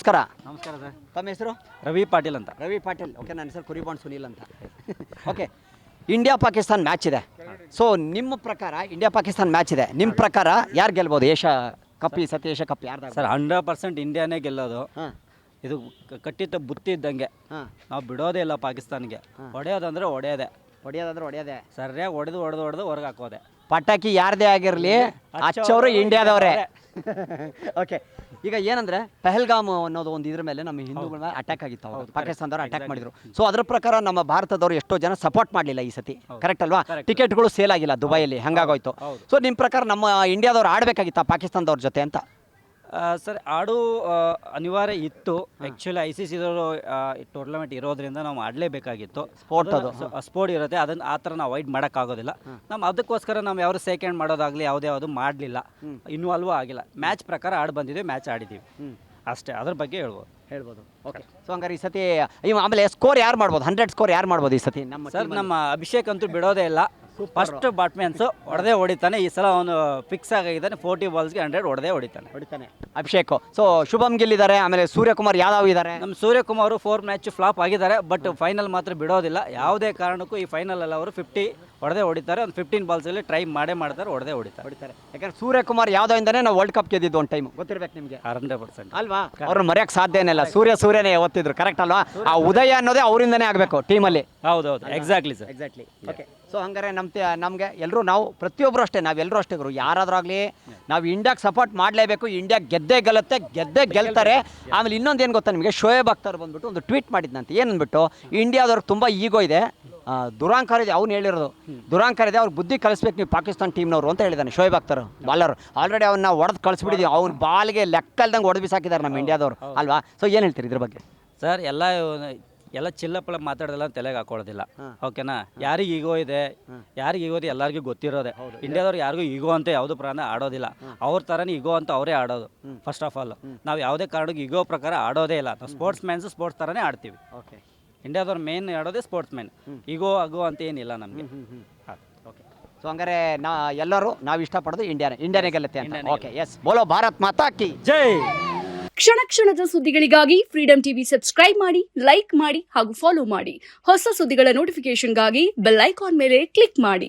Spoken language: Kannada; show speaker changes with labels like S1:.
S1: ನಮಸ್ಕಾರ.
S2: ನಮಸ್ಕಾರ ಸರ್.
S1: ತಮ್ಮ ಹೆಸರು?
S2: ರವಿ ಪಾಟೀಲ್ ಅಂತ.
S1: ರವಿ ಪಾಟೀಲ್. ಓಕೆ, ನನ್ನ ಹೆಸರು ಕುರಿಬಾಂಡ್ ಸುನೀಲ್ ಅಂತ. ಓಕೆ, ಇಂಡಿಯಾ ಪಾಕಿಸ್ತಾನ್ ಮ್ಯಾಚ್ ಇದೆ. ಸೊ ನಿಮ್ಮ ಪ್ರಕಾರ ಇಂಡಿಯಾ ಪಾಕಿಸ್ತಾನ್ ಮ್ಯಾಚ್ ಇದೆ, ನಿಮ್ಮ ಪ್ರಕಾರ ಯಾರು ಗೆಲ್ಬೋದು ಏಷ್ಯಾ ಕಪ್? ಈ ಸತಿ ಏಷ್ಯಾ ಕಪ್ ಯಾರ್ದು
S2: ಸರ್ 100% ಇಂಡಿಯಾನೇ ಗೆಲ್ಲೋದು.
S1: ಹಾಂ
S2: ಇದು ಕಟ್ಟಿಟ್ಟ ಬುತ್ತಿ ಇದ್ದಂಗೆ.
S1: ಹಾಂ,
S2: ನಾವು ಬಿಡೋದೇ ಇಲ್ಲ ಪಾಕಿಸ್ತಾನ್ಗೆ. ಹೊಡೆಯೋದಂದ್ರೆ ಹೊಡೆಯೋದೆ,
S1: ಹೊಡೆಯೋದಾದ್ರೆ ಹೊಡೆಯೋದೆ,
S2: ಸರಿಯಾಗಿ ಹೊಡೆದು ಹೊರಗೆ ಹಾಕೋದೆ.
S1: ಪಟಾಕಿ ಯಾರದೇ ಆಗಿರಲಿ ಹಚ್ಚೋರು ಇಂಡಿಯಾದವರೇ. ಓಕೆ, ಈಗ ಏನಂದ್ರೆ ಪಹಲ್ಗಾಮ್ ಅನ್ನೋದು ಒಂದು ಇದ್ರ ಮೇಲೆ ನಮ್ಮ ಹಿಂದೂಗಳ ಮೇಲೆ ಅಟ್ಯಾಕ್ ಆಗಿತ್ತು, ಪಾಕಿಸ್ತಾನದವರು ಅಟ್ಯಾಕ್ ಮಾಡಿದ್ರು. ಸೊ ಅದ್ರ ಪ್ರಕಾರ ನಮ್ಮ ಭಾರತದವರು ಎಷ್ಟೋ ಜನ ಸಪೋರ್ಟ್ ಮಾಡಲಿಲ್ಲ ಈ ಸತಿ, ಕರೆಕ್ಟ್ ಅಲ್ವಾ? ಟಿಕೆಟ್ಗಳು ಸೇಲ್ ಆಗಿಲ್ಲ ದುಬೈಯಲ್ಲಿ, ಹಂಗಾಗೋಯ್ತು. ಸೊ ನಿಮ್ಮ ಪ್ರಕಾರ ನಮ್ಮ ಇಂಡಿಯಾದವ್ರು ಆಡಬೇಕಾಗಿತ್ತಾ ಪಾಕಿಸ್ತಾನದವ್ರ ಜೊತೆ ಅಂತ?
S2: ಸರ್ ಆಡು ಅನಿವಾರ್ಯ ಇತ್ತು. ಆ್ಯಕ್ಚುಲಿ ICC ಟೂರ್ನಮೆಂಟ್ ಇರೋದ್ರಿಂದ ನಾವು ಆಡಲೇಬೇಕಾಗಿತ್ತು. ಸ್ಪೋರ್ಟ್ ಇರುತ್ತೆ, ಅದನ್ನು ಆ ಥರ ನಾವು ಅವಾಯ್ಡ್ ಮಾಡೋಕ್ಕಾಗೋದಿಲ್ಲ. ಅದಕ್ಕೋಸ್ಕರ ನಾವು ಯಾರು ಸೆಕೆಂಡ್ ಮಾಡೋದಾಗಲಿ ಯಾವುದು ಮಾಡಲಿಲ್ಲ, ಇನ್ವಾಲ್ವ್ ಆಗಿಲ್ಲ. ಮ್ಯಾಚ್ ಪ್ರಕಾರ ಆಡಿ ಬಂದಿದ್ದೀವಿ, ಮ್ಯಾಚ್ ಆಡಿದ್ದೀವಿ ಅಷ್ಟೇ. ಅದ್ರ ಬಗ್ಗೆ ಹೇಳ್ಬೋದು.
S1: ಓಕೆ, ಸೊ ಹಂಗಾರೆ ಈ ಸತಿ ಆಮೇಲೆ ಸ್ಕೋರ್ ಯಾರು ಮಾಡ್ಬೋದು? 100 ಸ್ಕೋರ್ ಯಾರು ಮಾಡ್ಬೋದು ಈ ಸತಿ?
S2: ನಮ್ಮ ಅಭಿಷೇಕ್ ಅಂತೂ ಬಿಡೋದೇ ಇಲ್ಲ. ಫಸ್ಟ್ ಬ್ಯಾಟ್ಸ್ಮನ್ಸು ಹೊಡಿತಾನೆ. ಈ ಸಲ ಅವನು ಫಿಕ್ಸ್ ಆಗಿದ್ದಾನೆ, 40 ಬಾಲ್ಸ್ಗೆ 100 ಹೊಡಿತಾನೆ
S1: ಅಭಿಷೇಕ್. ಸೊ ಶುಭಮ್ ಗಿಲ್ ಇದ್ದಾರೆ, ಆಮೇಲೆ ಸೂರ್ಯಕುಮಾರ್ ಯಾದವ್ ಇದ್ದಾರೆ.
S2: ನಮ್ಮ ಸೂರ್ಯಕುಮಾರ್ 4 ಮ್ಯಾಚ್ ಫ್ಲಾಪ್ ಆಗಿದ್ದಾರೆ, ಬಟ್ ಫೈನಲ್ ಮಾತ್ರ ಬಿಡೋದಿಲ್ಲ. ಯಾವುದೇ ಕಾರಣಕ್ಕೂ ಈ ಫೈನಲ್ ಅಲ್ಲಿ ಅವರು 50 ಹೊಡಿತಾರೆ. ಒಂದು 15 ಬಾಲ್ಸಲ್ಲಿ ಟ್ರೈ ಮಾಡ್ತಾರೆ, ಹೊಡಿತಾರೆ.
S1: ಯಾಕಂದ್ರೆ ಸೂರ್ಯಕುಮಾರ್ ಯಾದವ್ ಇಂದಾನೆ ನಾವು ವರ್ಲ್ಡ್ ಕಪ್ ಗೆದ್ದಿದ್ದು ಒಂದು ಟೈಮ್, ಗೊತ್ತಿರ್ಬೇಕು ನಿಮಗೆ.
S2: 100%
S1: ಅಲ್ವಾ? ಅವ್ರನ್ನ ಮರೆಯಕ್ಕೆ ಸಾಧ್ಯನೇ ಇಲ್ಲ. ಸೂರ್ಯನೇ ಓದ್ತಿದ್ರು, ಕರೆಕ್ಟ್ ಅಲ್ವಾ? ಆ ಉದಯ ಅನ್ನೋದೇ ಅವರಿಂದನೇ ಆಗಬೇಕು ಟೀಮಲ್ಲಿ.
S2: ಹೌದು, exactly sir,
S1: exactly. Okay, so ಹಂಗಾರೆ ನಮಗೆ ಎಲ್ಲರೂ, ನಾವು ಪ್ರತಿಯೊಬ್ಬರು ಅಷ್ಟೇ, ನಾವೆಲ್ಲರೂ ಅಷ್ಟೇ ಗುರು, ಯಾರಾದ್ರೂ ಆಗಲಿ ನಾವು ಇಂಡಿಯಾಗೆ ಸಪೋರ್ಟ್ ಮಾಡಲೇಬೇಕು. ಇಂಡಿಯಾ ಗೆದ್ದೇ ಗೆಲ್ತಾರೆ. ಆಮೇಲೆ ಇನ್ನೊಂದು ಏನು ಗೊತ್ತಾ ನಿಮಗೆ, ಶೋಯಬ್ ಅಖ್ತರ್ ಬಂದ್ಬಿಟ್ಟು ಒಂದು ಟ್ವೀಟ್ ಮಾಡಿದ್ನಂತೆ. ಏನಂದ್ಬಿಟ್ಟು, ಇಂಡಿಯಾದವ್ರಿಗೆ ತುಂಬ ಈಗೋ ಇದೆ, ದುರಾಂಕಾರ ಇದೆ. ಅವ್ನು ಹೇಳಿರೋದು ದುರಾಂಕಾರ ಇದೆ, ಅವ್ರಿಗೆ ಬುದ್ಧಿ ಕಲಿಸ್ಬೇಕು ನೀವು ಪಾಕಿಸ್ತಾನ ಟೀಮ್ನವರು ಅಂತ ಹೇಳಿದ್ದಾನೆ ಶೋಯಬ್ ಅಖ್ತರ್ ಬಾಲರ್. ಆಲ್ರೆಡಿ ಅವನ್ನ ಹೊಡೆದು ಕಳಿಸ್ಬಿಟ್ಟಿದ್ದೀವಿ, ಅವ್ನ ಬಾಲ್ಗೆ ಲೆಕ್ಕಲ್ದಂಗೆ ಹೊಡೆದು ಬಿಸಾಕಿದ್ದಾರೆ ನಮ್ಮ ಇಂಡಿಯಾದವರು, ಅಲ್ವಾ? ಸೊ ಏನು ಹೇಳ್ತೀರಿ ಇದ್ರ ಬಗ್ಗೆ?
S2: ಸರ್, ಎಲ್ಲ ಚಿಲ್ಲಪ್ಪಳ ಮಾತಾಡೋದೆಲ್ಲ ತಲೆಗೆ ಹಾಕೊಳ್ಳೋದಿಲ್ಲ, ಓಕೆನಾ? ಯಾರಿಗೆ ಈಗೋ ಇದೆ, ಎಲ್ಲರಿಗೂ ಗೊತ್ತಿರೋದೆ. ಇಂಡಿಯಾದವ್ರು ಯಾರಿಗೂ ಈಗೋ ಅಂತ ಯಾವುದೋ ಪ್ರಾಣ ಆಡೋದಿಲ್ಲ. ಅವ್ರ ಥರನೇ ಈಗೋ ಅಂತ ಅವರೇ ಆಡೋದು. ಫಸ್ಟ್ ಆಫ್ ಆಲ್ ನಾವು ಯಾವುದೇ ಕಾರಣಕ್ಕೆ ಈಗೋ ಪ್ರಕಾರ ಆಡೋದೇ ಇಲ್ಲ. ನಾವು ಸ್ಪೋರ್ಟ್ಸ್ ಥರನೇ ಆಡ್ತೀವಿ.
S1: ಓಕೆ,
S2: ಇಂಡಿಯಾದವ್ರ ಮೇನ್ ಆಡೋದೇ ಸ್ಪೋರ್ಟ್ಸ್ ಮ್ಯಾನ್. ಈಗೋ ಅಂತ ಏನಿಲ್ಲ ನಮಗೆ.
S1: ಓಕೆ, ಸೊ ಹಂಗಾರೆ ಎಲ್ಲರೂ ನಾವು ಇಷ್ಟಪಡೋದು ಇಂಡಿಯಾನೇ ಗೆಲ್ಲುತ್ತೆ ಅಂತ. ಓಕೆ, ಎಸ್, ಬೋಲೋ ಭಾರತ್ ಮಾತಾ ಕಿ
S2: ಜೈ.
S3: ಕ್ಷಣದ ಸುದ್ದಿಗಳಿಗಾಗಿ ಫ್ರೀಡಂ ಟಿವಿ ಸಬ್ಸ್ಕ್ರೈಬ್ ಮಾಡಿ, ಲೈಕ್ ಮಾಡಿ ಹಾಗೂ ಫಾಲೋ ಮಾಡಿ. ಹೊಸ ಸುದ್ದಿಗಳ ನೋಟಿಫಿಕೇಶನ್ಗಾಗಿ ಬೆಲ್ ಐಕಾನ್ ಮೇಲೆ ಕ್ಲಿಕ್ ಮಾಡಿ.